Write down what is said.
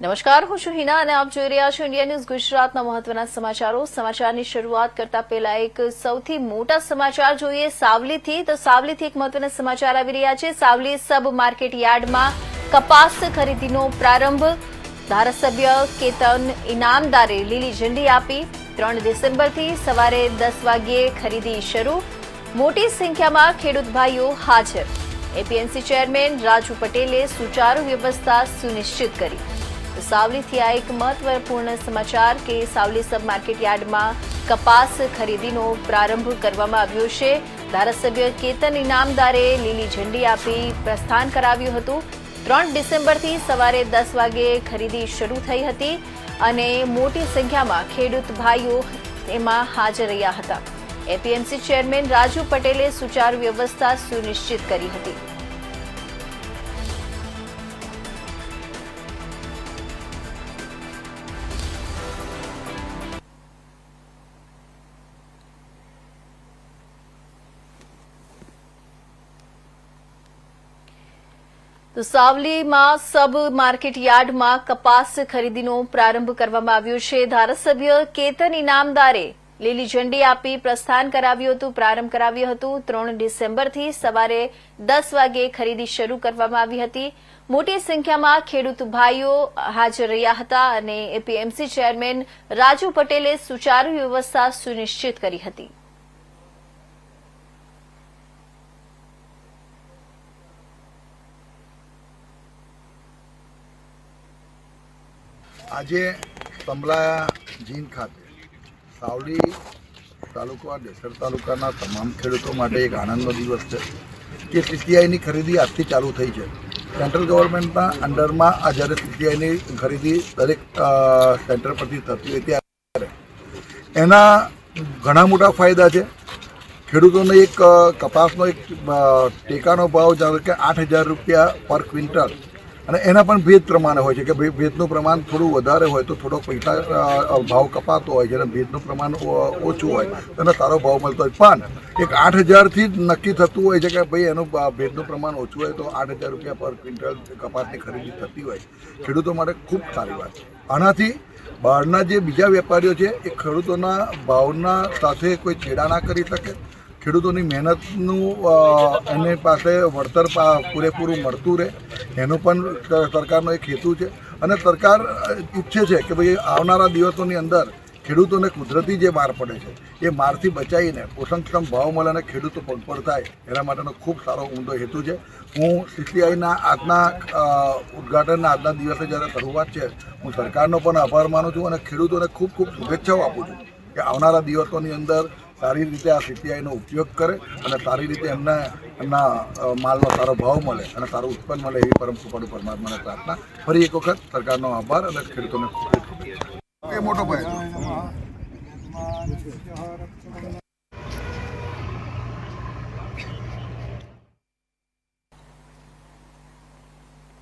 નમસ્કાર, હું છું હિના અને આપ જોઈ રહ્યા છો ઇન્ડિયા ન્યૂઝ ગુજરાતના મહત્વના સમાચારો। સમાચારની શરૂઆત કરતા પહેલા એક સૌથી મોટા સમાચાર જોઈએ સાવલીથી। તો સાવલીથી એક મહત્વના સમાચાર આવી રહ્યા છે। સાવલી સબ માર્કેટ યાર્ડમાં કપાસ ખરીદીનો પ્રારંભ। ધારાસભ્ય કેતન ઇનામદારે લીલી ઝંડી આપી। 3 ડિસેમ્બરથી સવારે 10 વાગ્યે ખરીદી શરૂ। મોટી સંખ્યામાં ખેડૂત ભાઈઓ હાજર। એપીએમસી ચેરમેન રાજુ પટેલે સુચારુ વ્યવસ્થા સુનિશ્ચિત કરી। સાવલીથી આ એક મહત્વપૂર્ણ સમાચાર કે સાવલી સબ માર્કેટ યાર્ડમાં કપાસ ખરીદીનો પ્રારંભ કરવામાં આવ્યો છે। ધારાસભ્ય કેતન ઇનામદારે લીલી ઝંડી આપી પ્રસ્થાન કરાવ્યું હતું। 3 ડિસેમ્બરથી સવારે 10 વાગ્યે ખરીદી શરૂ થઈ હતી અને મોટી સંખ્યામાં ખેડૂત ભાઈઓ એમાં હાજર રહ્યા હતા। એપીએમસી ચેરમેન રાજુ પટેલે સુચારુ વ્યવસ્થા સુનિશ્ચિત કરી હતી। તો સાવલીમાં સબ માર્કેટ યાર્ડમાં કપાસ ખરીદીનો પ્રારંભ કરવામાં આવ્યો છે। ધારાસભ્ય કેતન ઇનામદારે લીલી ઝંડી આપી પ્રસ્થાન કરાવ્યું હતું, પ્રારંભ કરાવ્યું હતું। 3 ડિસેમ્બરથી સવારે 10 વાગ્યે ખરીદી શરૂ કરવામાં આવી હતી। મોટી સંખ્યામાં ખેડૂત ભાઈઓ હાજર રહ્યા હતા અને એપીએમસી ચેરમેન રાજુ પટેલે સુચારુ વ્યવસ્થા સુનિશ્ચિત કરી હતી। આજે સંભલાયા જીન ખાતે સાવલી તાલુકા દેસર તાલુકાના તમામ ખેડૂતો માટે એક આનંદનો દિવસ છે કે સીસીઆઈની ખરીદી આજથી ચાલુ થઈ છે। સેન્ટ્રલ ગવર્મેન્ટના અંડરમાં આ જ્યારે સીસીઆઈની ખરીદી દરેક સેન્ટર પરથી થતી હોય ત્યારે એના ઘણા મોટા ફાયદા છે। ખેડૂતોને એક કપાસનો એક ટેકાનો ભાવ જાણો કે 8,000 રૂપિયા પર ક્વિન્ટલ અને એના પણ ભેજ પ્રમાણે હોય છે કે ભાઈ ભેજનું પ્રમાણ થોડું વધારે હોય તો થોડો પૈસા ભાવ કપાતો હોય છે અને ભેજનું પ્રમાણ ઓછું હોય તો એને સારો ભાવ મળતો હોય। પણ એક 8,000થી જ નક્કી થતું હોય છે કે ભાઈ એનું ભેજનું પ્રમાણ ઓછું હોય તો 8,000 રૂપિયા પર ક્વિન્ટલ કપાસની ખરીદી થતી હોય ખેડૂતો માટે ખૂબ સારી વાત છે। આનાથી બહારના જે બીજા વેપારીઓ છે એ ખેડૂતોના ભાવના સાથે કોઈ છેડા ના કરી શકે। ખેડૂતોની મહેનતનું એની પાસે વળતર પૂરેપૂરું મળતું રહે એનો પણ સરકારનો એક હેતુ છે અને સરકાર ઈચ્છે છે કે ભાઈ આવનારા દિવસોની અંદર ખેડૂતોને કુદરતી જે માર પડે છે એ મારથી બચાવીને પોષણક્ષમ ભાવ મળે અને ખેડૂતો પગભર થાય એના માટેનો ખૂબ સારો ઊંડો હેતુ છે। હું સીસીઆઈના આજના ઉદ્ઘાટનના આજના દિવસે જ્યારે શરૂઆત છે હું સરકારનો પણ આભાર માનું છું અને ખેડૂતોને ખૂબ ખૂબ શુભેચ્છાઓ આપું છું કે આવનારા દિવસોની અંદર સારી રીતે આ સીસીઆઈનો ઉપયોગ કરે અને સારી રીતે એમના માલનો સારો ભાવ મળે અને સારું ઉત્પન્ન મળે એવી પરમ કૃપાળુ પરમાત્માને પ્રાર્થના। ફરી એક વખત સરકારનો આભાર અને ખેડૂતોને ખૂબ ખૂબ શુભેચ્છા। એ મોટો ફાયદો